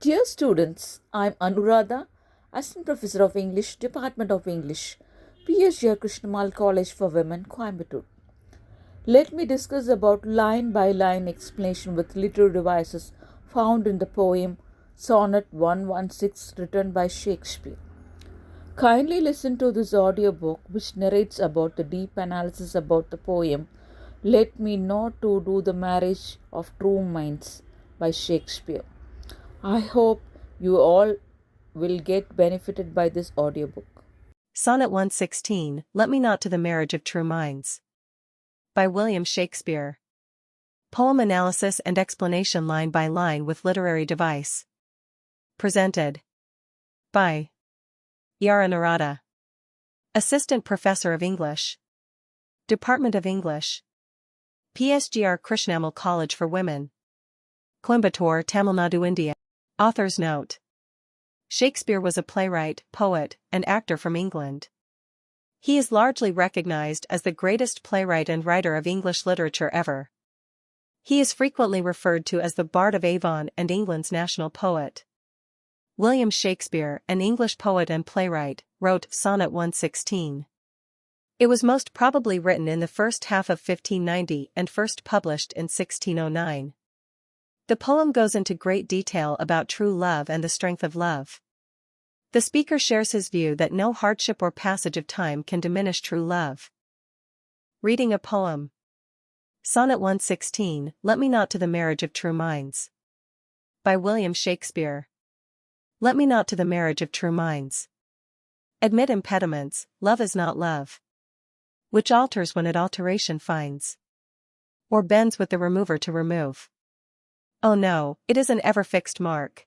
Dear students, I am Anuradha, Assistant Professor of English, Department of English, PSGR Krishnamal College for Women, Coimbatore. Let me discuss about line by line explanation with literary devices found in the poem Sonnet 116 written by Shakespeare. Kindly listen to this audiobook which narrates about the deep analysis about the poem Let Me Not to Do the Marriage of True Minds by Shakespeare. I hope you all will get benefited by this audiobook. Sonnet 116, Let Me Not to the Marriage of True Minds. By William Shakespeare. Poem analysis and explanation line by line with literary device. Presented by Yara Narada, Assistant Professor of English, Department of English, PSGR Krishnamal College for Women, Coimbatore, Tamil Nadu, India. Author's note. Shakespeare was a playwright, poet, and actor from England. He is largely recognized as the greatest playwright and writer of English literature ever. He is frequently referred to as the Bard of Avon and England's national poet. William Shakespeare, an English poet and playwright, wrote Sonnet 116. It was most probably written in the first half of 1590 and first published in 1609. The poem goes into great detail about true love and the strength of love. The speaker shares his view that no hardship or passage of time can diminish true love. Reading a poem. Sonnet 116, Let Me Not to the Marriage of True Minds. By William Shakespeare. Let me not to the marriage of true minds. Admit impediments, love is not love, which alters when it alteration finds, or bends with the remover to remove. Oh no, it is an ever-fixed mark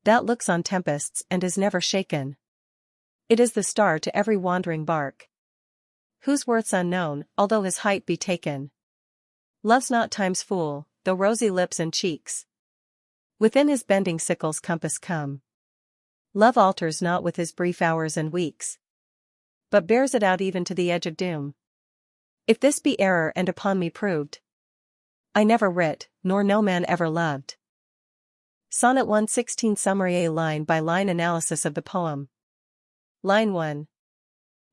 that looks on tempests and is never shaken. It is the star to every wandering bark, whose worth's unknown, although his height be taken. Love's not time's fool, though rosy lips and cheeks within his bending sickle's compass come. Love alters not with his brief hours and weeks, but bears it out even to the edge of doom. If this be error and upon me proved, I never writ, nor no man ever loved. Sonnet 116 Summary, a line by line analysis of the poem. Line 1.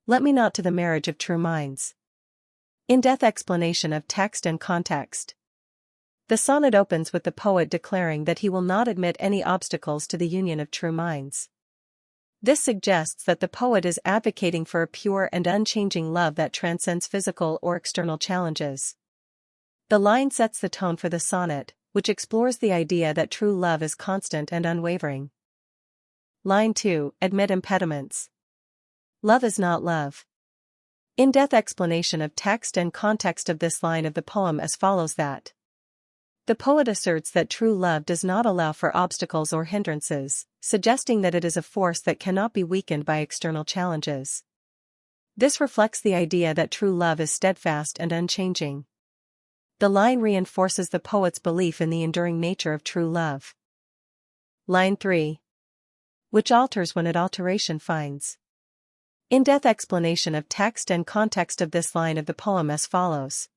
Let me not to the marriage of true minds. In-depth explanation of text and context. The sonnet opens with the poet declaring that he will not admit any obstacles to the union of true minds. This suggests that the poet is advocating for a pure and unchanging love that transcends physical or external challenges. The line sets the tone for the sonnet, which explores the idea that true love is constant and unwavering. Line 2, Admit impediments. Love is not love. In-depth explanation of text and context of this line of the poem as follows that the poet asserts that true love does not allow for obstacles or hindrances, suggesting that it is a force that cannot be weakened by external challenges. This reflects the idea that true love is steadfast and unchanging. The line reinforces the poet's belief in the enduring nature of true love. Line 3. Which alters when it alteration finds. In-depth explanation of text and context of this line of the poem as follows.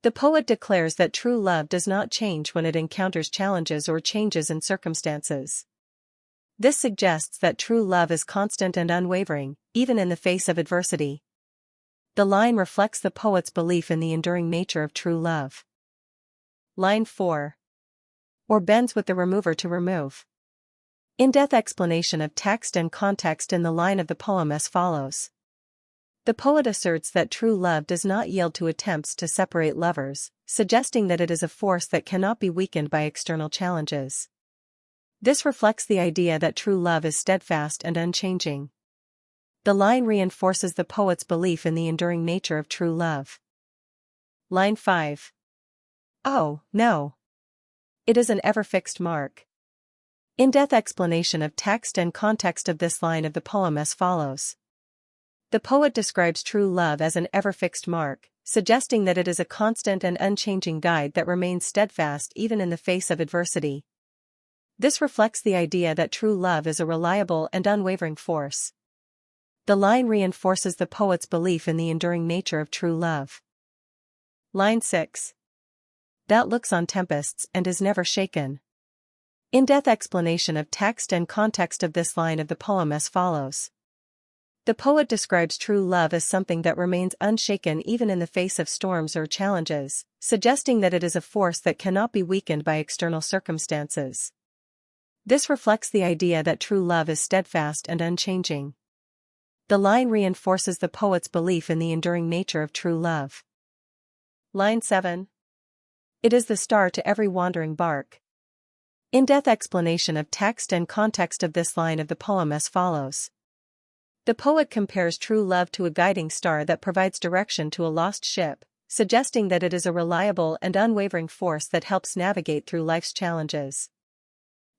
The poet declares that true love does not change when it encounters challenges or changes in circumstances. This suggests that true love is constant and unwavering, even in the face of adversity. The line reflects the poet's belief in the enduring nature of true love. Line 4. Or bends with the remover to remove. In-depth explanation of text and context in the line of the poem as follows. The poet asserts that true love does not yield to attempts to separate lovers, suggesting that it is a force that cannot be weakened by external challenges. This reflects the idea that true love is steadfast and unchanging. The line reinforces the poet's belief in the enduring nature of true love. Line 5. Oh, no. It is an ever-fixed mark. In-depth explanation of text and context of this line of the poem as follows. The poet describes true love as an ever-fixed mark, suggesting that it is a constant and unchanging guide that remains steadfast even in the face of adversity. This reflects the idea that true love is a reliable and unwavering force. The line reinforces the poet's belief in the enduring nature of true love. Line 6. That looks on tempests and is never shaken. In-depth explanation of text and context of this line of the poem as follows. The poet describes true love as something that remains unshaken even in the face of storms or challenges, suggesting that it is a force that cannot be weakened by external circumstances. This reflects the idea that true love is steadfast and unchanging. The line reinforces the poet's belief in the enduring nature of true love. Line 7. It is the star to every wandering bark. In-depth explanation of text and context of this line of the poem as follows. The poet compares true love to a guiding star that provides direction to a lost ship, suggesting that it is a reliable and unwavering force that helps navigate through life's challenges.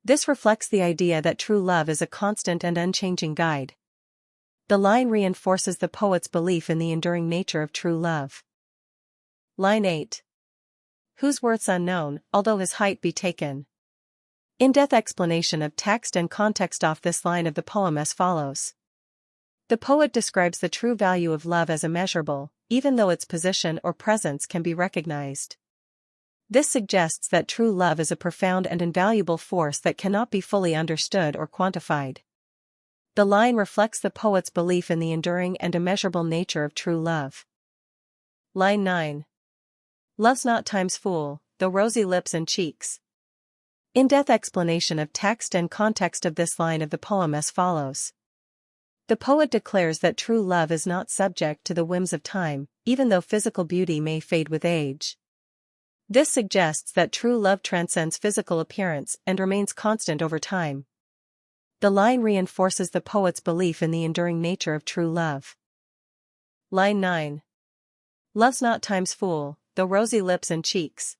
This reflects the idea that true love is a constant and unchanging guide. The line reinforces the poet's belief in the enduring nature of true love. Line 8. Whose worth's unknown, although his height be taken. In-depth explanation of text and context off this line of the poem as follows. The poet describes the true value of love as immeasurable, even though its position or presence can be recognized. This suggests that true love is a profound and invaluable force that cannot be fully understood or quantified. The line reflects the poet's belief in the enduring and immeasurable nature of true love. Line 9. Love's not time's fool, though rosy lips and cheeks. In-depth explanation of text and context of this line of the poem as follows. The poet declares that true love is not subject to the whims of time, even though physical beauty may fade with age. This suggests that true love transcends physical appearance and remains constant over time. The line reinforces the poet's belief in the enduring nature of true love. Line 9. Love's not time's fool, though rosy lips and cheeks.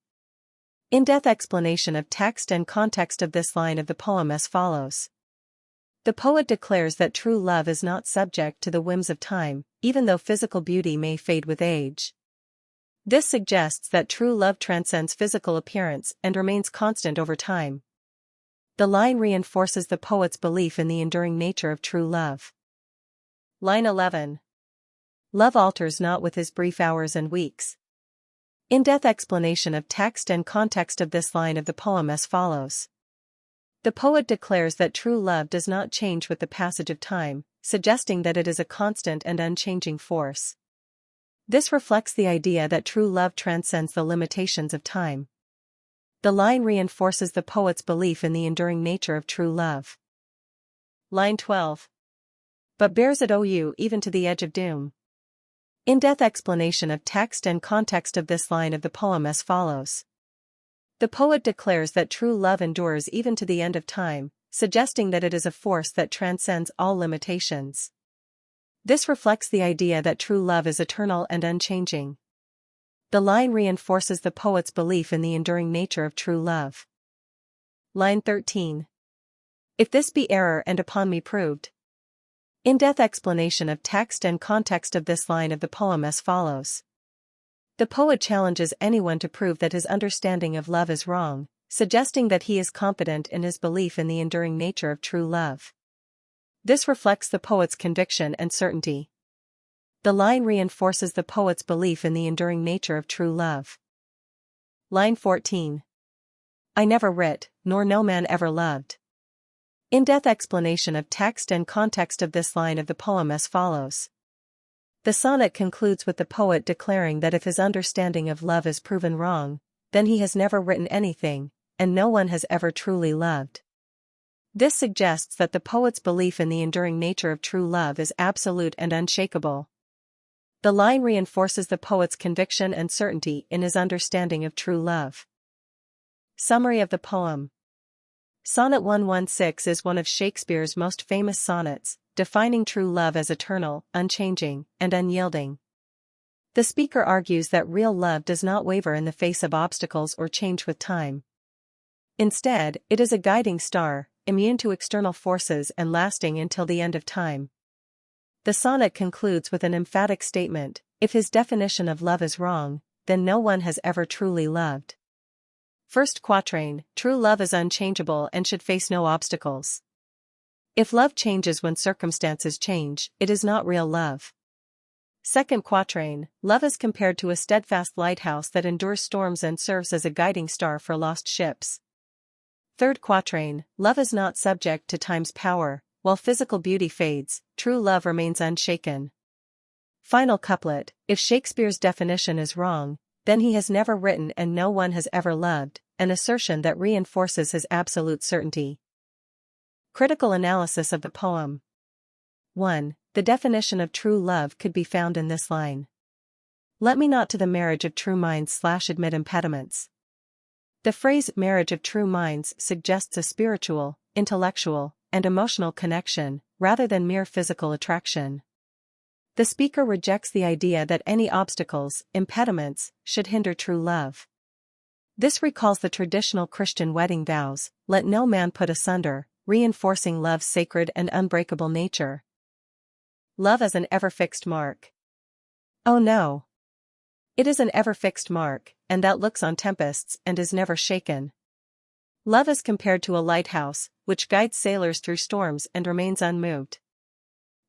In-depth explanation of text and context of this line of the poem as follows. The poet declares that true love is not subject to the whims of time, even though physical beauty may fade with age. This suggests that true love transcends physical appearance and remains constant over time. The line reinforces the poet's belief in the enduring nature of true love. Line 11. Love alters not with his brief hours and weeks. In-depth explanation of text and context of this line of the poem as follows. The poet declares that true love does not change with the passage of time, suggesting that it is a constant and unchanging force. This reflects the idea that true love transcends the limitations of time. The line reinforces the poet's belief in the enduring nature of true love. Line 12. But bears it you even to the edge of doom. In-depth explanation of text and context of this line of the poem as follows. The poet declares that true love endures even to the end of time, suggesting that it is a force that transcends all limitations. This reflects the idea that true love is eternal and unchanging. The line reinforces the poet's belief in the enduring nature of true love. Line 13. If this be error and upon me proved. In-depth explanation of text and context of this line of the poem as follows. The poet challenges anyone to prove that his understanding of love is wrong, suggesting that he is confident in his belief in the enduring nature of true love. This reflects the poet's conviction and certainty. The line reinforces the poet's belief in the enduring nature of true love. Line 14. I never writ, nor no man ever loved. In-depth explanation of text and context of this line of the poem as follows. The sonnet concludes with the poet declaring that if his understanding of love is proven wrong, then he has never written anything, and no one has ever truly loved. This suggests that the poet's belief in the enduring nature of true love is absolute and unshakable. The line reinforces the poet's conviction and certainty in his understanding of true love. Summary of the poem. Sonnet 116 is one of Shakespeare's most famous sonnets, defining true love as eternal, unchanging, and unyielding. The speaker argues that real love does not waver in the face of obstacles or change with time. Instead, it is a guiding star, immune to external forces and lasting until the end of time. The sonnet concludes with an emphatic statement: if his definition of love is wrong, then no one has ever truly loved. First quatrain: true love is unchangeable and should face no obstacles. If love changes when circumstances change, it is not real love. Second quatrain: love is compared to a steadfast lighthouse that endures storms and serves as a guiding star for lost ships. Third quatrain, love is not subject to time's power, while physical beauty fades, true love remains unshaken. Final couplet, if Shakespeare's definition is wrong, then he has never written and no one has ever loved, an assertion that reinforces his absolute certainty. Critical analysis of the poem. 1. The definition of true love could be found in this line. Let me not to the marriage of true minds / admit impediments. The phrase marriage of true minds suggests a spiritual, intellectual, and emotional connection, rather than mere physical attraction. The speaker rejects the idea that any obstacles, impediments, should hinder true love. This recalls the traditional Christian wedding vows, let no man put asunder, reinforcing love's sacred and unbreakable nature. Love as an ever-fixed mark. Oh no! It is an ever-fixed mark, and that looks on tempests and is never shaken. Love is compared to a lighthouse, which guides sailors through storms and remains unmoved.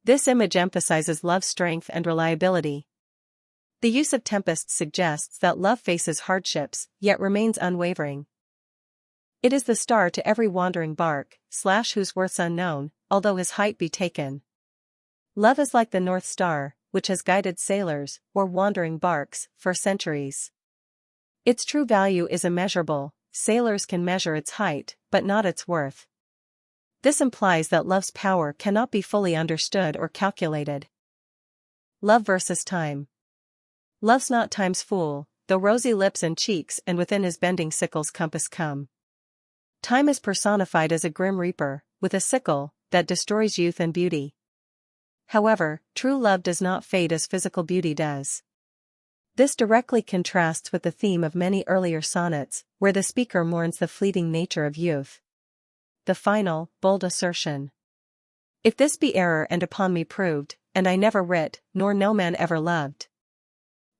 This image emphasizes love's strength and reliability. The use of tempests suggests that love faces hardships, yet remains unwavering. It is the star to every wandering bark, / whose worth's unknown, although his height be taken. Love is like the North Star, which has guided sailors, or wandering barks, for centuries. Its true value is immeasurable, sailors can measure its height, but not its worth. This implies that love's power cannot be fully understood or calculated. Love versus time. Love's not time's fool, though rosy lips and cheeks and within his bending sickle's compass come. Time is personified as a grim reaper, with a sickle, that destroys youth and beauty. However, true love does not fade as physical beauty does. This directly contrasts with the theme of many earlier sonnets, where the speaker mourns the fleeting nature of youth. The final, bold assertion. If this be error and upon me proved, and I never writ, nor no man ever loved.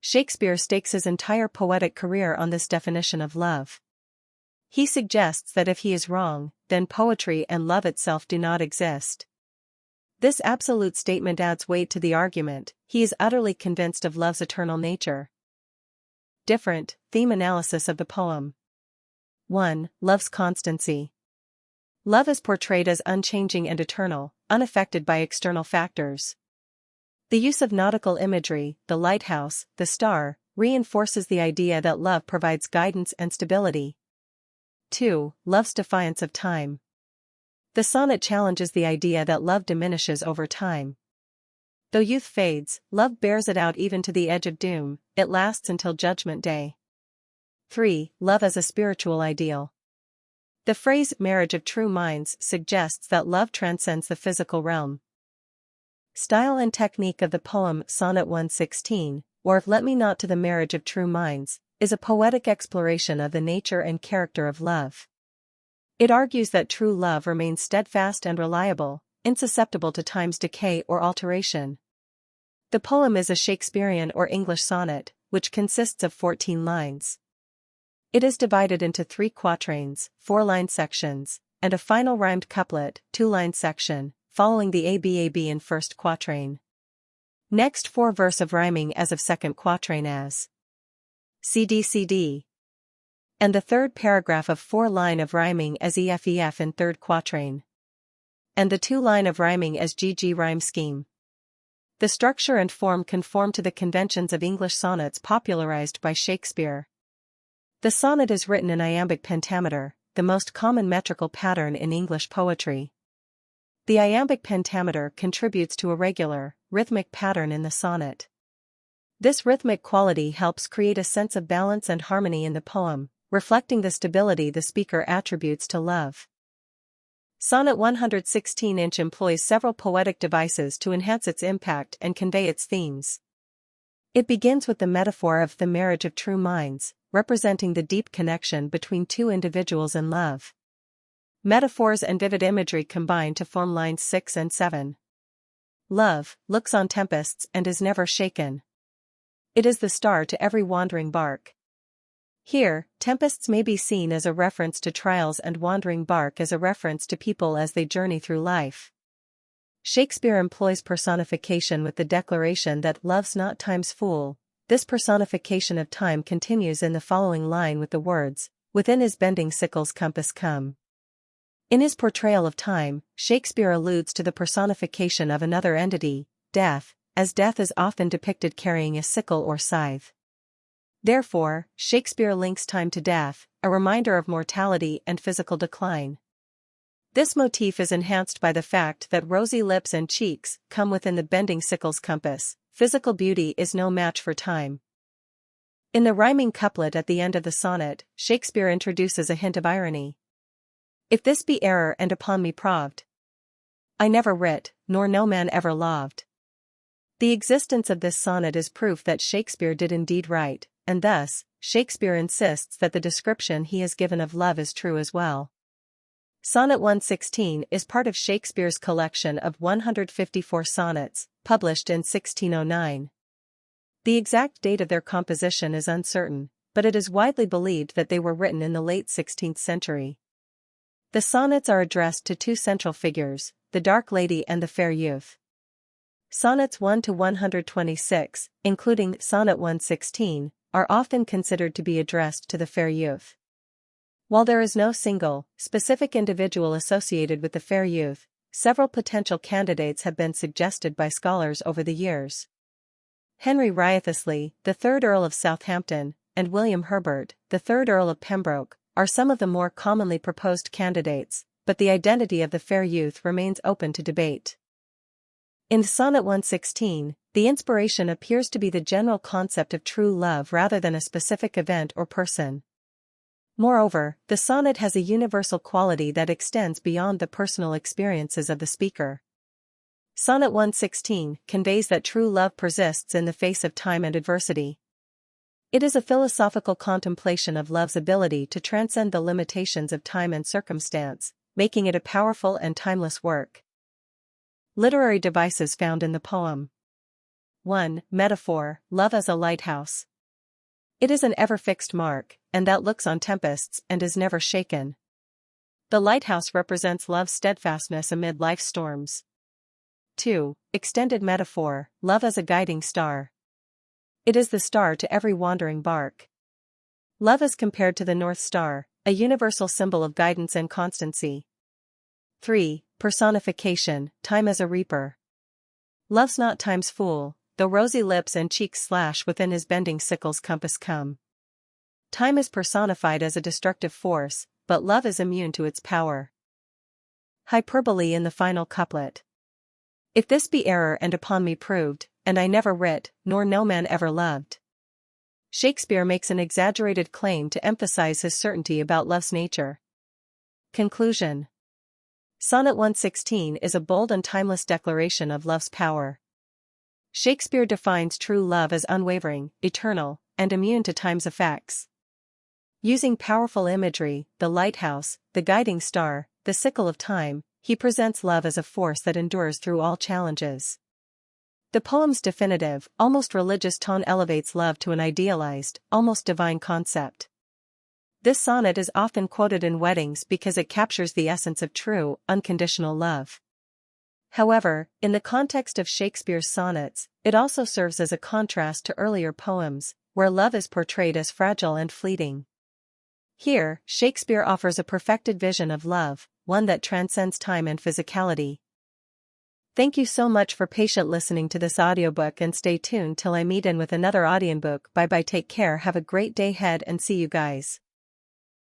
Shakespeare stakes his entire poetic career on this definition of love. He suggests that if he is wrong, then poetry and love itself do not exist. This absolute statement adds weight to the argument. He is utterly convinced of love's eternal nature. Different, theme analysis of the poem. 1. Love's constancy. Love is portrayed as unchanging and eternal, unaffected by external factors. The use of nautical imagery, the lighthouse, the star, reinforces the idea that love provides guidance and stability. 2. Love's defiance of time. The sonnet challenges the idea that love diminishes over time. Though youth fades, love bears it out even to the edge of doom, it lasts until Judgment Day. 3. Love as a spiritual ideal. The phrase marriage of true minds suggests that love transcends the physical realm. Style and technique of the poem Sonnet 116, or Let Me Not to the Marriage of True Minds, is a poetic exploration of the nature and character of love. It argues that true love remains steadfast and reliable, insusceptible to time's decay or alteration. The poem is a Shakespearean or English sonnet, which consists of 14 lines. It is divided into 3 quatrains, 4-line sections, and a final rhymed couplet, 2-line section, following the ABAB in first quatrain. Next 4 verse of rhyming as of second quatrain as CD. And the third paragraph of 4-line of rhyming as EFEF in third quatrain. And the 2-line of rhyming as GG rhyme scheme. The structure and form conform to the conventions of English sonnets popularized by Shakespeare. The sonnet is written in iambic pentameter, the most common metrical pattern in English poetry. The iambic pentameter contributes to a regular, rhythmic pattern in the sonnet. This rhythmic quality helps create a sense of balance and harmony in the poem, reflecting the stability the speaker attributes to love. Sonnet 116 employs several poetic devices to enhance its impact and convey its themes. It begins with the metaphor of the marriage of true minds, representing the deep connection between two individuals in love. Metaphors and vivid imagery combine to form lines 6 and 7. Love looks on tempests and is never shaken. It is the star to every wandering bark. Here, tempests may be seen as a reference to trials and wandering bark as a reference to people as they journey through life. Shakespeare employs personification with the declaration that love's not time's fool. This personification of time continues in the following line with the words, within his bending sickle's compass come. In his portrayal of time, Shakespeare alludes to the personification of another entity, death, as death is often depicted carrying a sickle or scythe. Therefore, Shakespeare links time to death, a reminder of mortality and physical decline. This motif is enhanced by the fact that rosy lips and cheeks come within the bending sickle's compass. Physical beauty is no match for time. In the rhyming couplet at the end of the sonnet, Shakespeare introduces a hint of irony. If this be error and upon me proved, I never writ, nor no man ever loved. The existence of this sonnet is proof that Shakespeare did indeed write, and thus, Shakespeare insists that the description he has given of love is true as well. Sonnet 116 is part of Shakespeare's collection of 154 sonnets, published in 1609. The exact date of their composition is uncertain, but it is widely believed that they were written in the late 16th century. The sonnets are addressed to two central figures, the dark lady and the fair youth. Sonnets 1 to 126, including Sonnet 116, are often considered to be addressed to the fair youth. While there is no single, specific individual associated with the fair youth, several potential candidates have been suggested by scholars over the years. Henry Wriothesley, the 3rd Earl of Southampton, and William Herbert, the 3rd Earl of Pembroke, are some of the more commonly proposed candidates, but the identity of the fair youth remains open to debate. In Sonnet 116, the inspiration appears to be the general concept of true love rather than a specific event or person. Moreover, the sonnet has a universal quality that extends beyond the personal experiences of the speaker. Sonnet 116 conveys that true love persists in the face of time and adversity. It is a philosophical contemplation of love's ability to transcend the limitations of time and circumstance, making it a powerful and timeless work. Literary devices found in the poem. 1. Metaphor, love as a lighthouse. It is an ever-fixed mark, and that looks on tempests and is never shaken. The lighthouse represents love's steadfastness amid life's storms. 2. Extended metaphor, love as a guiding star. It is the star to every wandering bark. Love is compared to the North Star, a universal symbol of guidance and constancy. 3. Personification, time as a reaper. Love's not time's fool, though rosy lips and cheeks slash within his bending sickle's compass come. Time is personified as a destructive force, but love is immune to its power. Hyperbole in the final couplet. If this be error and upon me proved, and I never writ, nor no man ever loved. Shakespeare makes an exaggerated claim to emphasize his certainty about love's nature. Conclusion. Sonnet 116 is a bold and timeless declaration of love's power. Shakespeare defines true love as unwavering, eternal, and immune to time's effects. Using powerful imagery, the lighthouse, the guiding star, the sickle of time, he presents love as a force that endures through all challenges. The poem's definitive, almost religious tone elevates love to an idealized, almost divine concept. This sonnet is often quoted in weddings because it captures the essence of true, unconditional love. However, in the context of Shakespeare's sonnets, it also serves as a contrast to earlier poems, where love is portrayed as fragile and fleeting. Here, Shakespeare offers a perfected vision of love, one that transcends time and physicality. Thank you so much for patient listening to this audiobook, and stay tuned till I meet in with another audiobook. Bye bye, take care, have a great day ahead, and see you guys.